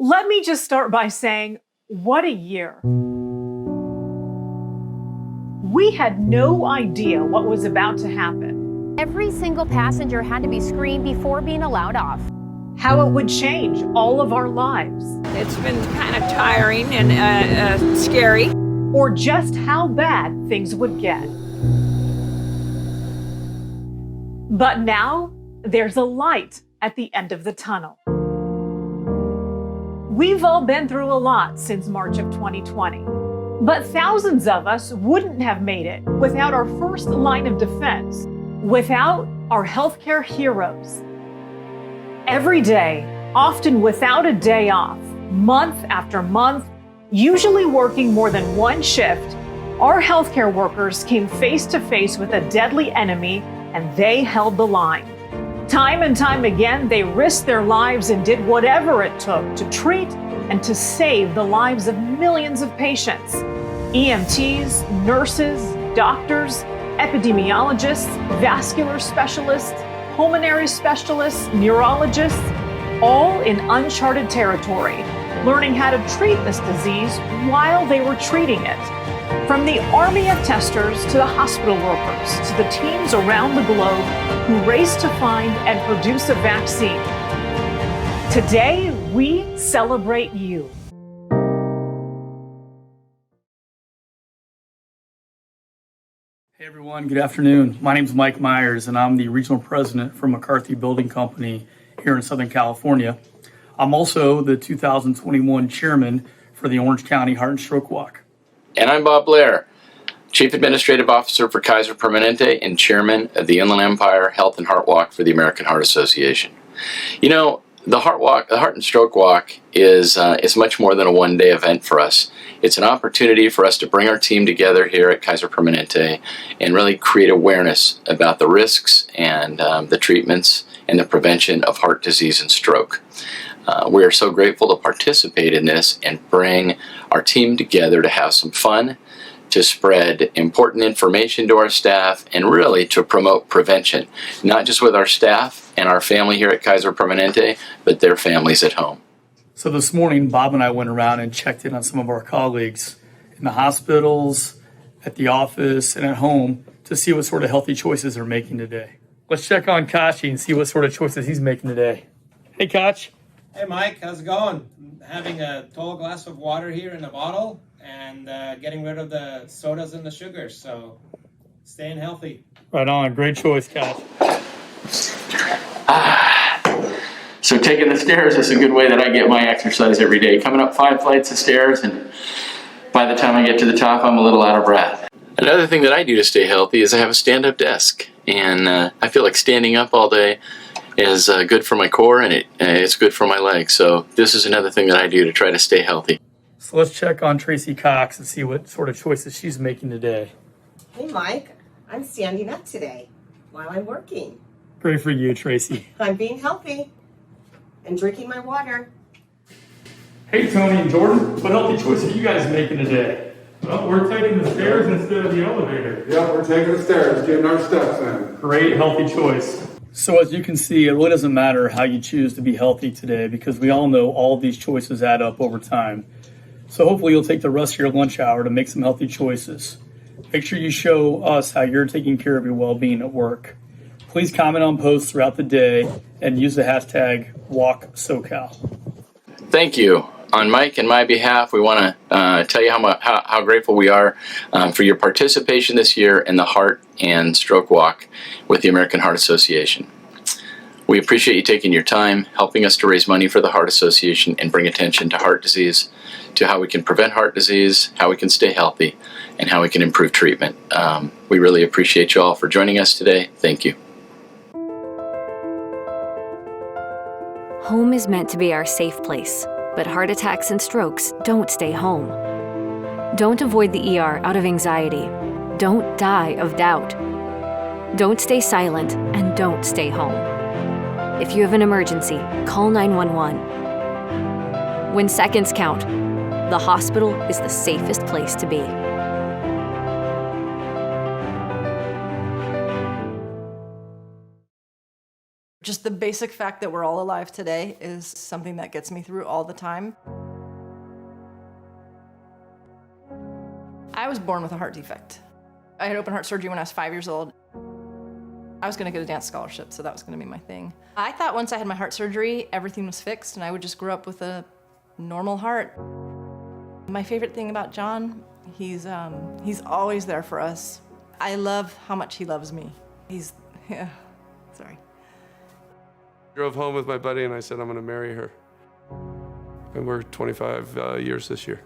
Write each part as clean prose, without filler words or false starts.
Let me just start by saying, what a year. We had no idea what was about to happen. Every single passenger had to be screened before being allowed off. How it would change all of our lives. It's been kind of tiring and scary. Or just how bad things would get. But now, there's a light at the end of the tunnel. We've all been through a lot since March of 2020, but thousands of us wouldn't have made it without our first line of defense, without our healthcare heroes. Every day, often without a day off, month after month, usually working more than one shift, our healthcare workers came face to face with a deadly enemy and they held the line. Time and time again, they risked their lives and did whatever it took to treat and to save the lives of millions of patients. EMTs, nurses, doctors, epidemiologists, vascular specialists, pulmonary specialists, neurologists, all in uncharted territory, learning how to treat this disease while they were treating it. From the army of testers to the hospital workers to the teams around the globe who race to find and produce a vaccine. Today, we celebrate you. Hey everyone, good afternoon. My name is Mike Myers and I'm the regional president for McCarthy Building Company here in Southern California. I'm also the 2021 chairman for the Orange County Heart and Stroke Walk. And I'm Bob Blair, Chief Administrative Officer for Kaiser Permanente and Chairman of the Inland Empire Health and Heart Walk for the American Heart Association. You know, the Heart and Stroke Walk is much more than a one-day event for us. It's an opportunity for us to bring our team together here at Kaiser Permanente and really create awareness about the risks and the treatments and the prevention of heart disease and stroke. We are so grateful to participate in this and bring our team together to have some fun, to spread important information to our staff, and really to promote prevention, not just with our staff and our family here at Kaiser Permanente, but their families at home. So this morning, Bob and I went around and checked in on some of our colleagues in the hospitals, at the office, and at home to see what sort of healthy choices they're making today. Let's check on Kachi and see what sort of choices he's making today. Hey, Kach. Hey Mike, how's it going? I'm having a tall glass of water here in a bottle and getting rid of the sodas and the sugars, so staying healthy. Right on, great choice, Kach. So taking the stairs is a good way that I get my exercise every day. Coming up 5 flights of stairs, and by the time I get to the top, I'm a little out of breath. Another thing that I do to stay healthy is I have a stand-up desk, and I feel like standing up all day is good for my core and it's good for my legs. So this is another thing that I do to try to stay healthy. So let's check on Tracy Cox and see what sort of choices she's making today. Hey Mike, I'm standing up today while I'm working. Great for you, Tracy. I'm being healthy and drinking my water. Hey Tony and Jordan, what healthy choices are you guys making today? Well, we're taking the stairs instead of the elevator. Yeah, we're taking the stairs, getting our steps in. Great healthy choice. So as you can see, it really doesn't matter how you choose to be healthy today because we all know all of these choices add up over time. So hopefully you'll take the rest of your lunch hour to make some healthy choices. Make sure you show us how you're taking care of your well-being at work. Please comment on posts throughout the day and use the hashtag WalkSoCal. Thank you. On Mike and my behalf, we want to tell you how grateful we are for your participation this year in the Heart and Stroke Walk with the American Heart Association. We appreciate you taking your time, helping us to raise money for the Heart Association and bring attention to heart disease, to how we can prevent heart disease, how we can stay healthy, and how we can improve treatment. We really appreciate you all for joining us today. Thank you. Home is meant to be our safe place. But heart attacks and strokes don't stay home. Don't avoid the ER out of anxiety. Don't die of doubt. Don't stay silent and don't stay home. If you have an emergency, call 911. When seconds count, the hospital is the safest place to be. Just the basic fact that we're all alive today is something that gets me through all the time. I was born with a heart defect. I had open heart surgery when I was 5 years old. I was gonna get a dance scholarship, so that was gonna be my thing. I thought once I had my heart surgery, everything was fixed and I would just grow up with a normal heart. My favorite thing about John, he's always there for us. I love how much he loves me. Sorry. Drove home with my buddy and I said, I'm gonna marry her. And we're 25 years this year.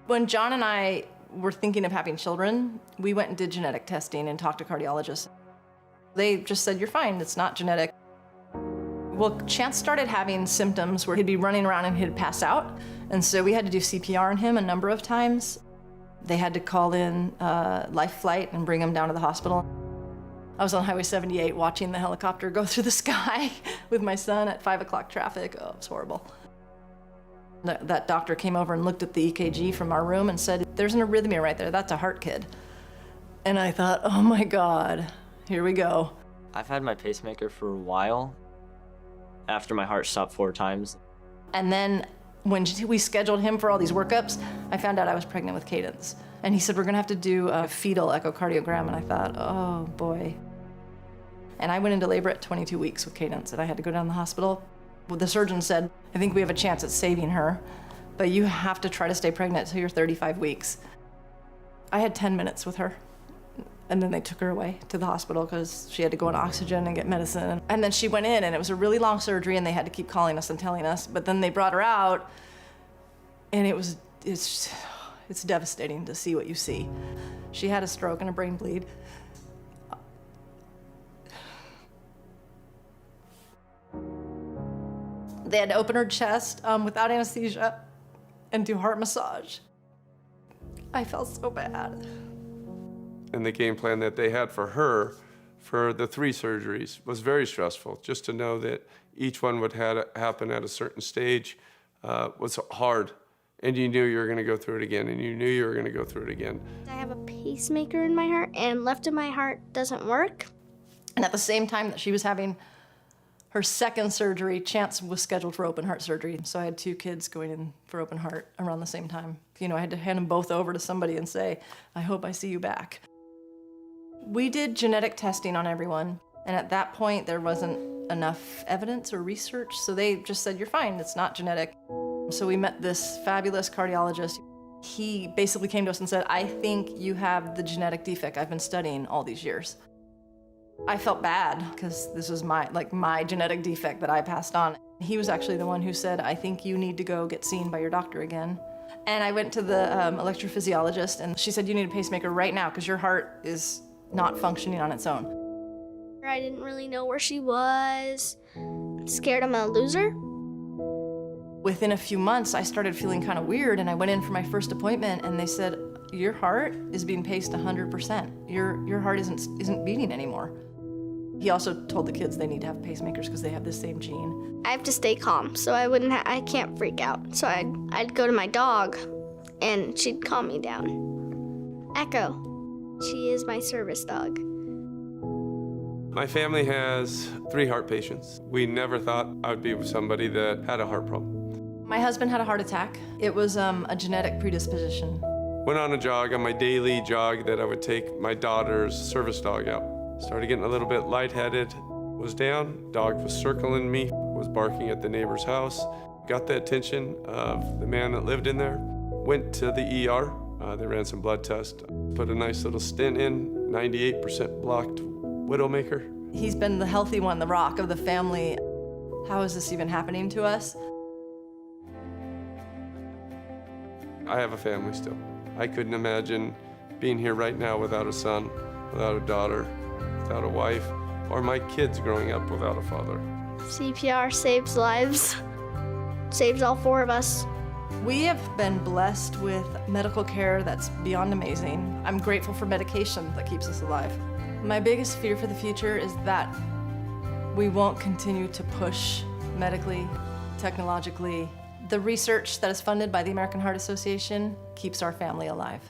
When John and I were thinking of having children, we went and did genetic testing and talked to cardiologists. They just said, you're fine, it's not genetic. Well, Chance started having symptoms where he'd be running around and he'd pass out. And so we had to do CPR on him a number of times. They had to call in Life Flight and bring him down to the hospital. I was on Highway 78 watching the helicopter go through the sky with my son at 5 o'clock traffic. Oh, it was horrible. That doctor came over and looked at the EKG from our room and said, there's an arrhythmia right there, that's a heart kid. And I thought, oh my God, here we go. I've had my pacemaker for a while, after my heart stopped 4 times. And then when we scheduled him for all these workups, I found out I was pregnant with Cadence. And he said, we're gonna have to do a fetal echocardiogram. And I thought, oh boy. And I went into labor at 22 weeks with Cadence and I had to go down to the hospital. Well, the surgeon said, I think we have a chance at saving her, but you have to try to stay pregnant until you're 35 weeks. I had 10 minutes with her. And then they took her away to the hospital because she had to go on oxygen and get medicine. And then she went in and it was a really long surgery and they had to keep calling us and telling us. But then they brought her out and it's devastating to see what you see. She had a stroke and a brain bleed. They had to open her chest without anesthesia and do heart massage. I felt so bad. And the game plan that they had for her, for the 3 surgeries, was very stressful. Just to know that each one would happen at a certain stage was hard. And you knew you were gonna go through it again, and you knew you were gonna go through it again. I have a pacemaker in my heart, and left of my heart doesn't work. And at the same time that she was having her second surgery, Chance was scheduled for open heart surgery. So I had 2 kids going in for open heart around the same time. You know, I had to hand them both over to somebody and say, I hope I see you back. We did genetic testing on everyone, and at that point there wasn't enough evidence or research, so they just said, you're fine, it's not genetic. So we met this fabulous cardiologist. He basically came to us and said, I think you have the genetic defect I've been studying all these years. I felt bad, because this was my genetic defect that I passed on. He was actually the one who said, I think you need to go get seen by your doctor again. And I went to the electrophysiologist, and she said, you need a pacemaker right now, because your heart is not functioning on its own. I didn't really know where she was. Scared I'm gonna lose her. Within a few months, I started feeling kind of weird, and I went in for my first appointment, and they said, your heart is being paced 100%. Your heart isn't beating anymore. He also told the kids they need to have pacemakers because they have the same gene. I have to stay calm, so I can't freak out. So I'd go to my dog, and she'd calm me down. Echo. She is my service dog. My family has 3 heart patients. We never thought I would be with somebody that had a heart problem. My husband had a heart attack. It was a genetic predisposition. Went on a jog, on my daily jog that I would take my daughter's service dog out. Started getting a little bit lightheaded, was down, dog was circling me, was barking at the neighbor's house. Got the attention of the man that lived in there. Went to the ER, they ran some blood tests, put a nice little stent in, 98% blocked widowmaker. He's been the healthy one, the rock of the family. How is this even happening to us? I have a family still. I couldn't imagine being here right now without a son, without a daughter, without a wife, or my kids growing up without a father. CPR saves lives. Saves all 4 of us. We have been blessed with medical care that's beyond amazing. I'm grateful for medication that keeps us alive. My biggest fear for the future is that we won't continue to push medically, technologically. The research that is funded by the American Heart Association keeps our family alive.